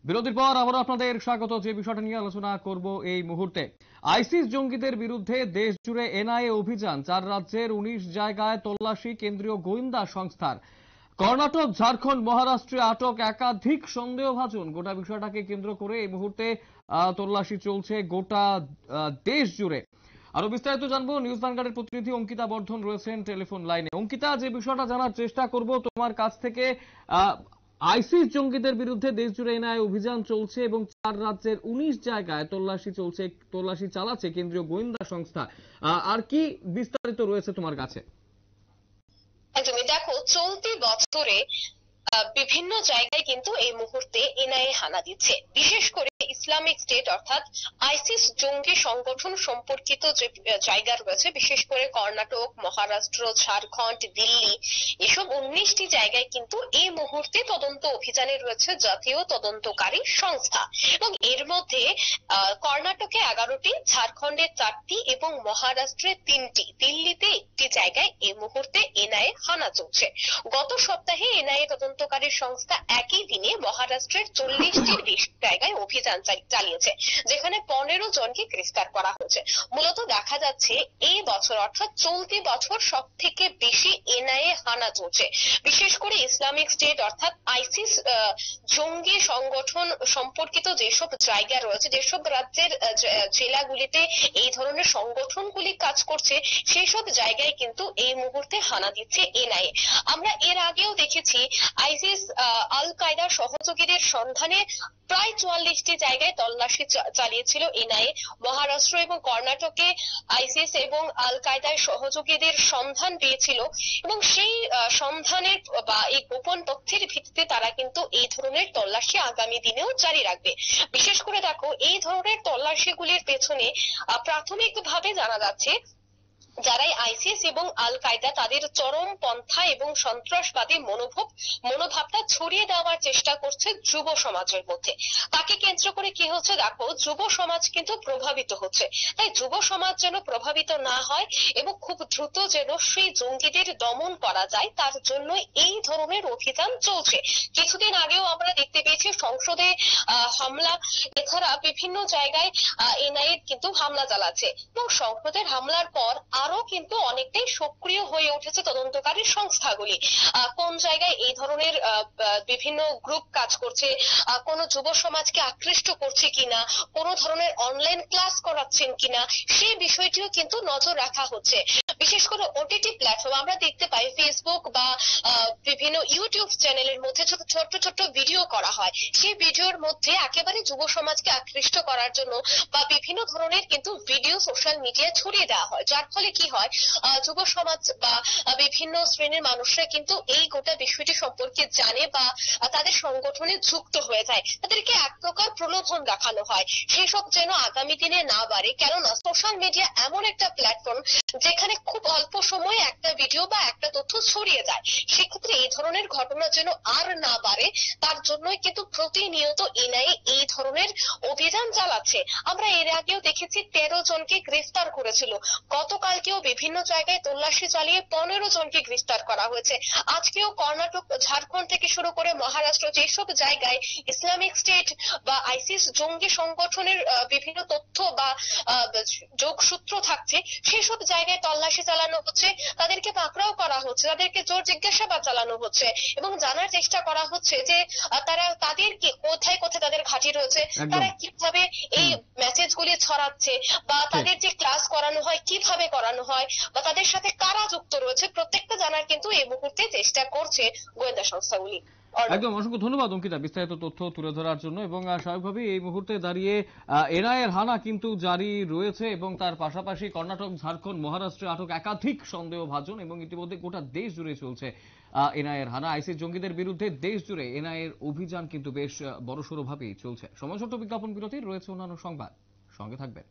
বিরতির পর আবার আপনাদের স্বাগত। যে বিষয়টা নিয়ে আলোচনা করব এই মুহূর্তে, আইসিস জঙ্গিদের বিরুদ্ধে দেশ জুড়ে এনআইএ অভিযান, 4 রাজ্যের 19 জায়গায় তল্লাশি কেন্দ্রীয় গোয়েন্দা সংস্থার। কর্ণাটক, ঝাড়খণ্ড, মহারাষ্ট্রে আটক একাধিক সন্দেহভাজন। গোটা বিষয়টাকে কেন্দ্র করে এই মুহূর্তে তল্লাশি চলছে গোটা দেশ জুড়ে। আরো বিস্তারিত জানবো, নিউজ ভ্যানগার্ডের প্রতিনিধি অঙ্কিতা বর্ধন রয়েছেন টেলিফোন লাইনে। অঙ্কিতা, যে বিষয়টা জানার চেষ্টা করব তোমার কাছ থেকে, আইসিস জঙ্গিদের বিরুদ্ধে দেশ জুড়ে এনআইএ অভিযান চলছে এবং 4 রাজ্যের 19 জায়গায় তল্লাশি চালাচ্ছে কেন্দ্রীয় গোয়েন্দা সংস্থা। আর কি বিস্তারিত রয়েছে তোমার কাছে? একদমই, দেখো, চলতি বছরে বিভিন্ন জায়গায় কিন্তু এই মুহূর্তে এনআইএ হানা দিচ্ছে। বিশেষ করে ইসলামিক স্টেট অর্থাৎ আইসিস জঙ্গি সংগঠন সম্পর্কিত যে জায়গা রয়েছে, বিশেষ করে কর্ণাটক, মহারাষ্ট্র, ঝাড়খণ্ড, দিল্লি, এসব 19টি জায়গায় কিন্তু এই মুহূর্তে তদন্ত অভিযানে রয়েছে জাতীয় তদন্তকারী সংস্থা। এবং এর মধ্যে কর্ণাটকে 11টি, ঝাড়খণ্ডে 4টি এবং মহারাষ্ট্রে 3টি, দিল্লিতে 1টি জায়গায় এই মুহূর্তে এনআইএ হানা চলছে। গত সপ্তাহে এনআইএ তদন্তকারী সংস্থা একই দিনে মহারাষ্ট্রের 40টির বেশি জায়গায় অভিযান চালিয়েছে, যেখানে 15 জনকে গ্রেফতার করা হয়েছে। মূলত দেখা যাচ্ছে এই বছর অর্থাৎ চলতি বছর সব থেকে বেশি এনআইএ হানা চলছে। বিশেষ করে ইসলামিক স্টেট অর্থাৎ আইসিস জঙ্গি সংগঠন সম্পর্কিত যেসব জায়গা রয়েছে, যেসব রাজ্যের জেলাগুলিতে এই ধরনের সংগঠনগুলি কাজ করছে, সেই সব জায়গায় কিন্তু এই মুহূর্তে হানা দিচ্ছে এনআইএ। আমরা এর আগেও দেখেছি আইসিস আল কায়দার সহযোগীদের সন্ধানে প্রায় 44টি জায়গায় তল্লাশি চালিয়েছিল এনআইএ। মহারাষ্ট্র এবং কর্ণাটকে আইসিস এবং আল কায়দার সহযোগীদের সন্ধান পেয়েছিল এবং সেই সন্ধানের বা এই গোপন তথ্যের ভিত্তিতে তারা কিন্তু এই ধরনের তল্লাশি আগামী দিনেও জারি রাখবে। বিশেষ করে দেখো, এই ধরনের তল্লাশিগুলির পেছনে প্রাথমিকভাবে জানা যাচ্ছে যারাই আইসিস এবং আল কায়দা তাদের চরম পন্থা এবং সন্ত্রাসবাদী মনোভাবটা ছড়িয়ে দেওয়ার চেষ্টা করছে যুব সমাজের মধ্যে। তাকে কেন্দ্র করে কি হচ্ছে, দেখো, যুব সমাজ কিন্তু প্রভাবিত হচ্ছে। তাই যুব সমাজ যেন প্রভাবিত না হয় এবং খুব দ্রুত যেন সেই জঙ্গিদের দমন করা যায়, তার জন্য এই ধরনের অভিযান চলছে। কিছুদিন আগেও আমরা দেখতে পেয়েছি সংসদে হামলা, এছাড়া বিভিন্ন জায়গায় এনআইএ কিন্তু হামলা চালাচ্ছে এবং সংসদের হামলার পর আরো কিন্তু অনেকটাই সক্রিয় হয়ে উঠেছে তদন্তকারী সংস্থাগুলি। কোন জায়গায় এই ধরনের বিভিন্ন গ্রুপ কাজ করছে, কোন যুব সমাজকে আকৃষ্ট করছে কিনা, কোন ধরনের অনলাইন ক্লাস করাচ্ছেন কিনা, সেই বিষয়টিও কিন্তু নজর রাখা হচ্ছে। বিশেষ করে ওটিটি প্ল্যাটফর্ম আমরা দেখতে পাই, ফেসবুক বা বিভিন্ন ইউটিউব চ্যানেলের মধ্যে ছোট ছোট ভিডিও করা হয়। সেই ভিডিওর মধ্যে একেবারে যুব সমাজকে আকৃষ্ট করার জন্য বা বিভিন্ন ধরনের কিন্তু ভিডিও সোশ্যাল মিডিয়ায় ছড়িয়ে দেওয়া হয়, যার ফলে কি হয়, যুব সমাজ বা বিভিন্ন শ্রেণীর মানুষরা কিন্তু এই গোটা বিষয়টি সম্পর্কে জানে বা তাদের সংগঠনে যুক্ত হয়ে যায়। তাদেরকে এক প্রকার প্রলোভন দেখানো হয় সেসব যেন আগামী দিনে না বাড়ে। কেননা সোশ্যাল মিডিয়া এমন একটা প্ল্যাটফর্ম যেখানে খুব অল্প সময়ে একটা ভিডিও বা একটা তথ্য ছড়িয়ে যায়। সেক্ষেত্রে এই ধরনের ঘটনা যেন আর না বাড়ে, তার জন্যই কিন্তু প্রতিনিয়ত এনআইএ এই ধরনের অভিযান চালাচ্ছে। আমরা এর আগেও দেখেছি 13 জনকে গ্রেফতার করেছিল। গতকালকেও বিভিন্ন জায়গায় তল্লাশি চালিয়ে 15 জনকে গ্রেফতার করা হয়েছে। আজকেও কর্ণাটক, ঝাড়খণ্ড থেকে শুরু করে মহারাষ্ট্র, যেসব জায়গায় ইসলামিক স্টেট বা আইসিস জঙ্গি সংগঠনের বিভিন্ন তথ্য বা যোগসূত্র থাকছে, সেসব জায়গায় তল্লাশি চালানো হচ্ছে, তাদেরকে পাকড়াও করা হচ্ছে, তাদেরকে জোর জিজ্ঞাসাবাদ চালানো হচ্ছে এবং জানার চেষ্টা করা হচ্ছে যে তাদেরকে কোথায় কোথায় তাদের ঘাঁটি রয়েছে, তারা কিভাবে এই মেসেজগুলি ছড়াচ্ছে বা তাদের যে ক্লাস করানো হয় কিভাবে করানো হয় বা তাদের সাথে কারা যুক্ত রয়েছে, প্রত্যেকটা জানার কিন্তু এই মুহূর্তে চেষ্টা করছে গোয়েন্দা সংস্থাগুলি। একদম, অসংখ্য ধন্যবাদ অঙ্কিতা বিস্তারিত তথ্য তুলে ধরার জন্য। এবং স্বাভাবিকভাবেই এই মুহূর্তে দাঁড়িয়ে এনআইএর হানা কিন্তু জারি রয়েছে এবং তার পাশাপাশি কর্ণাটক, ঝাড়খণ্ড, মহারাষ্ট্রে আটক একাধিক সন্দেহভাজন এবং ইতিমধ্যে গোটা দেশ জুড়ে চলছে এনআইএর হানা। আইসিস জঙ্গিদের বিরুদ্ধে দেশ জুড়ে এনআইএর অভিযান কিন্তু বেশ বড়সড় ভাবেই চলছে। সময় ছোট্ট বিজ্ঞাপন বিরতির, রয়েছে অন্যান্য সংবাদ, সঙ্গে থাকবেন।